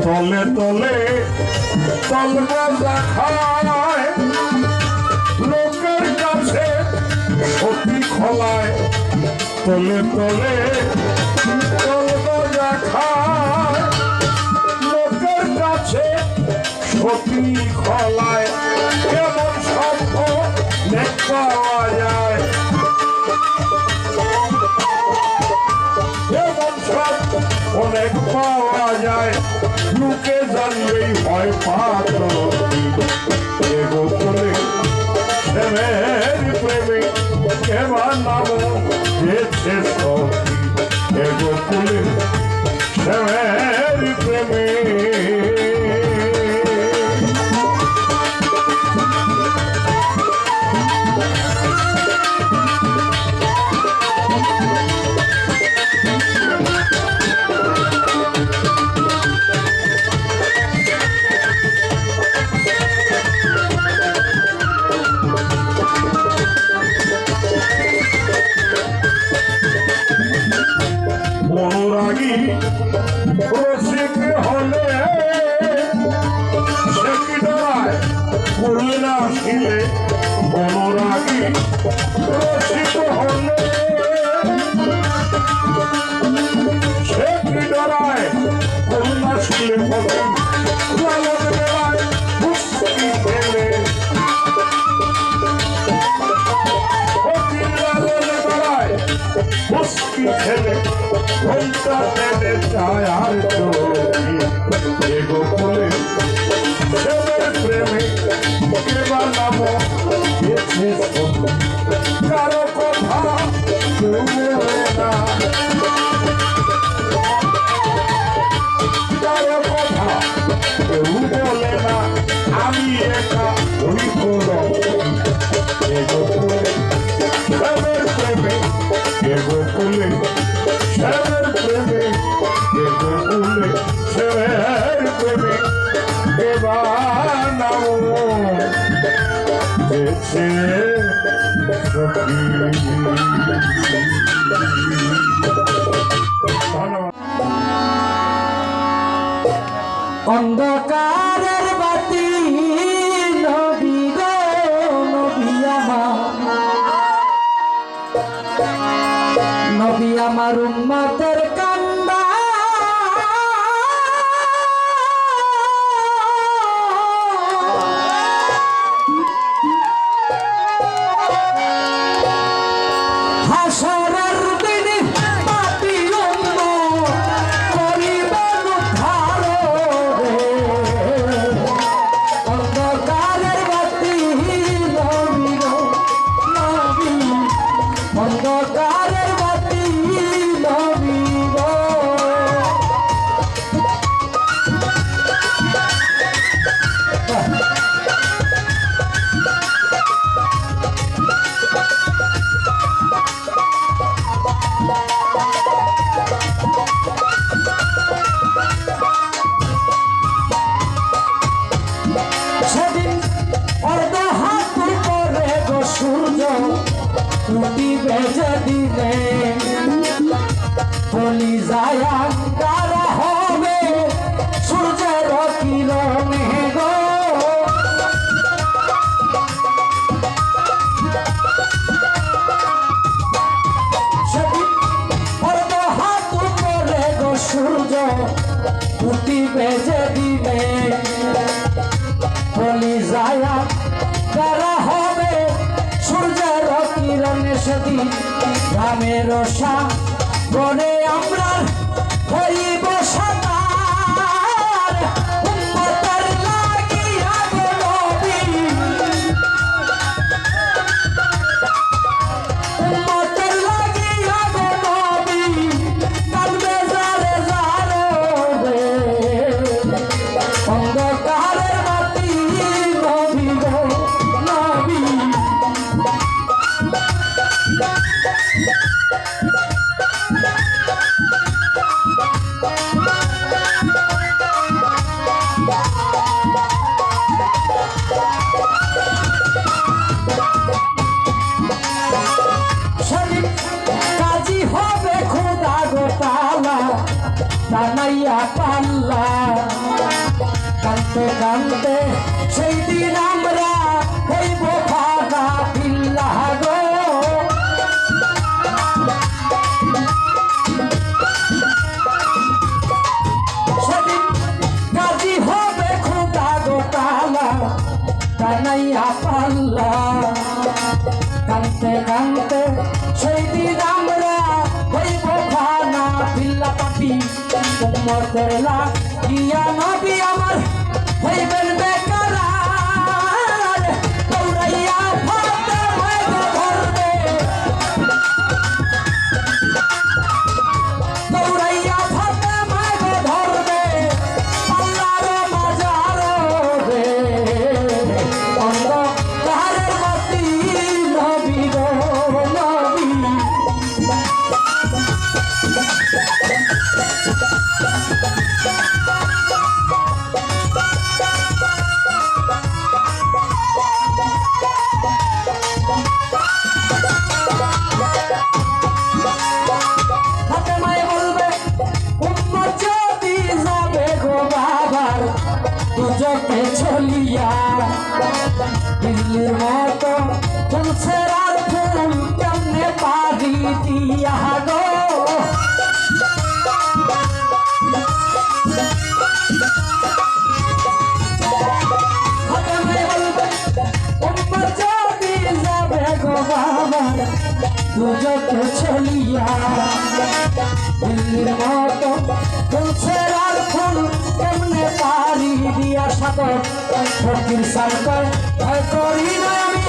তলে তলে তলগা খায় লোকের কাছে অতি খোলায় তলে তলে তলগা খায় লোকের কাছে অতি খোলায় কেমন শব্দ পাওয়া যায় কেমন শব্দ অনেক পাওয়া যায় লোকে জানলেই হয় পাত্র গোপনে প্রেমের প্রেমে কেমন নাম গেছে সখী গোপনে প্রেমের প্রেমে অনুরাগী রসিক হলে সে কি ডরায় করলে না আসিলে অনুরাগী রসিক হলে সে কি ডরায় করলে না আসিলে লালন বেলায় মুস্কি খেলে লালন বেলায় মুস্কি খেলে ঘন্টা দেনে চায় আর চোখে গোপনে প্রেমের প্রেমে কেবা নাম গেছে কারো কথা কেউ বলে না কারো কথা কেউ বলে না আমি একা ওই করো গোপনে প্রেমের প্রেমে গোপনে শ্যামের প্রেমে গোপনে শ্যামের প্রেমে এবার নাও গেছে অন্ধকারের বাতি নবী গো নবী আমার উম্মতের কান্দা হাসরের দিনে পাপী উম্মত করিবেন উদ্ধার রে অন্ধকারের বাতি নবী গো নবী অন্ধকারের বাতি নবী গো সেদিন অর্ধ হাত উপরে গো সূর্য উঠি বেজে দিলে বলি যায় তারা হবে সূর্যের কিরণে গো সেদিন অর্ধ হাত উপরে গো সূর্য উঠি বেজে দিলে বলি যায় তারা হবে সূর্যের কিরণে সেদিন গ্রামের সাগরে আমরা হইব সাঁতার উম্মতের লাগিয়া গো নবী উম্মতের লাগিয়া গো নবী কাঁদবে জারে জারে রে অন্ধকারের বাতি নবী গো নবী জানাইয়া পাল্লা কানতে কানতে সেই দিন আমরা হইব ফাঁকা পিল্লা গো সেদিন গাজী হবে খোদা গো তালা জানাইয়া পাল্লা কানতে কানতে সেই দিন আমরা হইব ফানা পিল্লা পাপি উম্মতের লাগিয়া নবী আমার হইবেন বেকার দৌড়াইয়া ফাতে হইবে ধরবে দৌড়াইয়া ফাতে হইবে ধরবে আল্লাহর মাজার রে অন্ধকারের বাতি নবী গো নবী হাতে মায়ে বলবে উম্মত যদি যাবে গো বাবার দুজকে চলিয়া দিল্লির মতো ফুলছের আর ফুল কেমনে পারি দিয়া গো হাতে মায়ে বলবে উম্মত যদি যাবে গো বাবার দুজকে চলিয়া দিল্লির মতো ফুলছের আর ফুল কেমনে পারি দিয়া সাগর ফকির সাগর ভয় করি না আমি